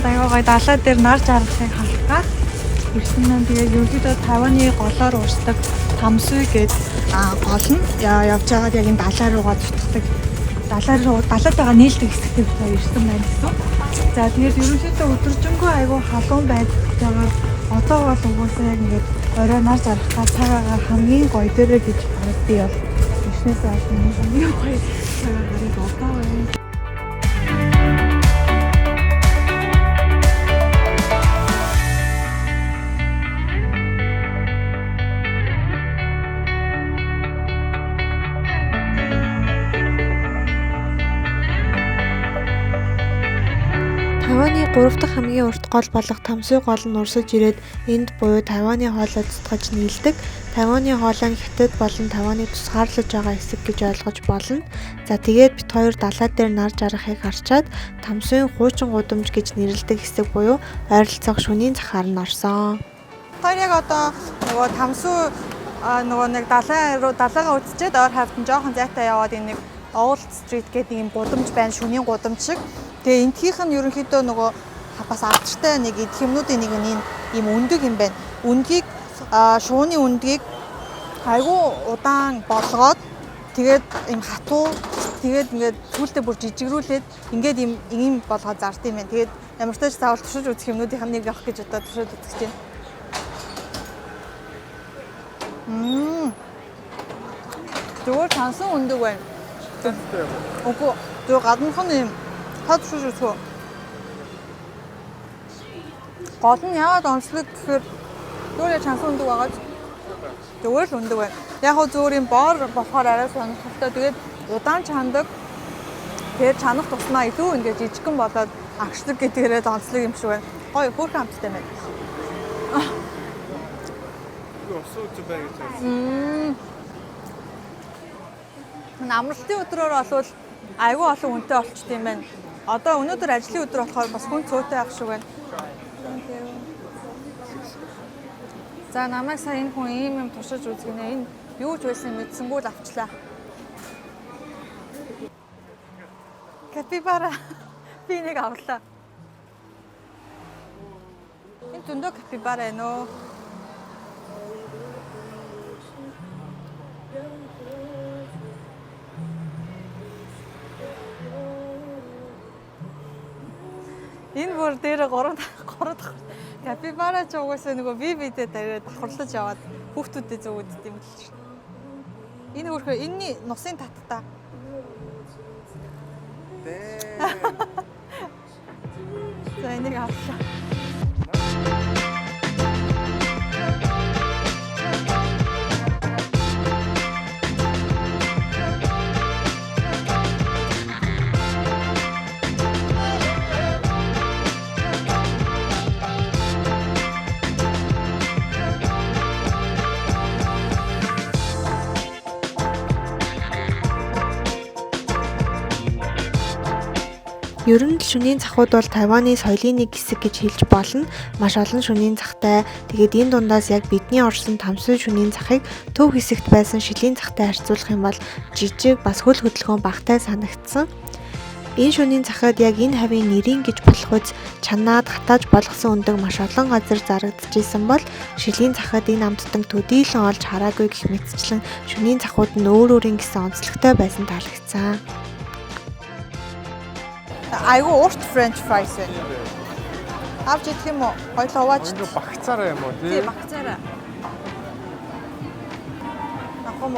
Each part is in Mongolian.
чаад аягаа гоё далай дээр нар жаргахыг харахад ирсэн нь тэгээд ерөнхийдөө Тайваны голоор уурсдаг Тамсуй гээд гол нь явж байгаад яг энэ далай руугаа зүтгэдэг. Далайдаа нийлдэг хэсэгт ирсэн байна гэсэн. За тэгээд ерөнхийдөө өдөржингөө айгүй халуун байгаад одоо бол угаасаа яг ингээд орой нар жаргахаа цагаагаар хамгийн гоё дээрээ гэж бодод би бол ирснээс хойш хамгийн гоё цагаагаар одоо байна. Тайваны 3 дахь хамгийн урт гол болох Тамсуй гол нь урсаж ирээд энд буюу Тайваны хоолой цуцгаж нийлдэг. Тайваны хоолой нь Хятад болон Тайваны тусгаарлаж байгаа хэсэг гэж ойлгож болно. За тэгээд бит хоёр далай дээр нар жаргахыг харчаад Тамсуйн хуучин гудамж гэж нэрлэдэг хэсэг буюу ойролцоох шөнийн захаар нь орсон. Тэр яг одоо нөгөө Тамсуй нөгөө нэг далайгаа үзчихэд ойр хавтан жоохон зайтай яваад энэ нэг Old Street гэдэг юм гудамж байна, шөнийн гудамж шиг. Тэгээ энтхийнх нь ерөнхийдөө нөгөө бас алдартай нэг эдхэмнүүдийн нэг нь ийм өндөг юм байна. Өндгийг шууны өндгийг айгүй удаан болгоод тэгээд ийм хатуу тэгээд ингээд сүүлдээ бүр жижигрүүлээд ингээд ийм болгоод зард юм байна. Тэгээд ямар ч тач заавал туршиж үзэх юмнуудын нэг явах гэж одоо туршиж үзэж байна. Зүгээр тансан өндөг байна. Үгүй зөв гаднах нь юм хад шүж үзгөө. Гол нь яагаад онцлог гэхээр зүгээр чансан өндөг байгаа ч зүгээр л өндөг байна. Яг хөө зүгээр юм боор болохоор арай сонирхолтой. Тэгээд удаан чандаг. Тэгээд чанах тусмаа илүү ингээд жижигхэн болоод агшдаг гэдгээрээ онцлог юм шиг байна. Гоё хөөрхөн амттай байна. Амралтын өдрөөр болвол айгүй олон үнэтэй болчт юм байна. Одоо өнөөдөр ажлын өдөр болохоор бас хүн цөөтэй ах шиг байна. За намайг сая энэ хүн ийм юм туршиж үзгэнэ. Энэ юу ч байсан мэдсэнгүү л авчлаа. Капибара. Би нэг авлаа. Энэ зөндөө капибара байна уу? Энэ бүр дээр 3 дахь капибара ч угаасаа нөгөө бидээ давхарлаж яваад хүүхдүүдэд зөөгдөд юм л чинь. Энэ хөрхөө энэний нусын таттай. За энийг авлаа. Ер нь шөнийн захууд бол Тайваны соёлын нэг хэсэг гэж хэлж болно. Маш олон шөнийн захтай. Тэгээд энэ дундаас яг бидний орсон Тамсуй шөнийн захыг төв хэсэгт байсан шилийн захтай харьцуулах юм бол жижиг бас хөл хөдөлгөөн багтай санагдсан. Энэ шөнийн захад яг энэ хавийн нэрийн гэж болох үз чанаад хатааж болгосон өндөг маш олон газар зарагдчихсан бол шилийн захад энэ амттан төдийлөн олж хараагүй гэх мэтчлэн шөнийн захууд нь өөр өөрийн гэсэн онцлогтой байсан таалагдсан. Айгу урт French fries байна. Авч идэх юм уу? Хоёлоо уваач. Багцаараа юм уу тий? Багцаараа. Ахом.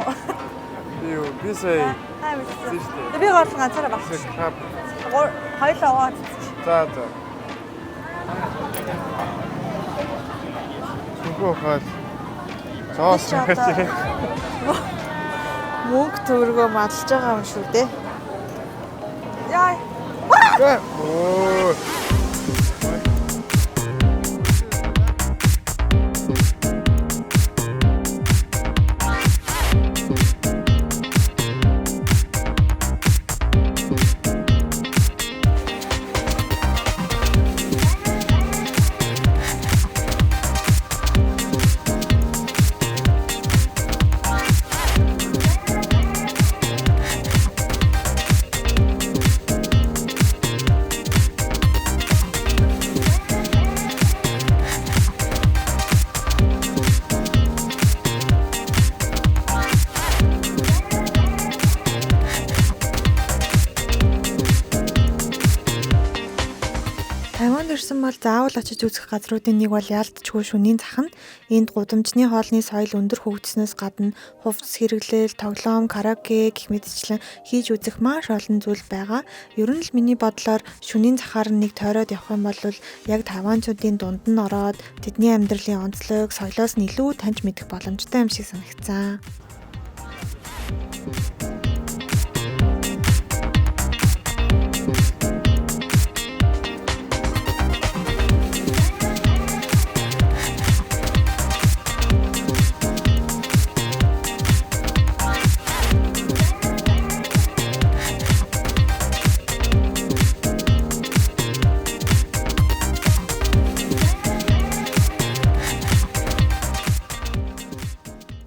Би сая. Би гол ганцаараа багч. Хоёлоо уваач. За. Сүгөө хаад. Соос гэж. Мөнгө төгрөгөө мадалж байгаа юм шүү дээ. Яа. Ой. бол заавал очиж үзэх газруудын нэг бол яалтчгүй шөнийн зах нь. Энд гудамжны хоолны соёл өндөр хөгжснөөс гадна хувцас хэрэглэл, тоглоом, караоке гэх мэтчлэн хийж үзэх маш олон зүйл байгаа. Ер нь л миний бодлоор шөнийн захаар нэг тойроод явах юм бол яг тайванчуудын дунд нь ороод тэдний амьдралын онцлог, соёлоос нь илүү таньж мэдэх боломжтой юм шиг санагцсан.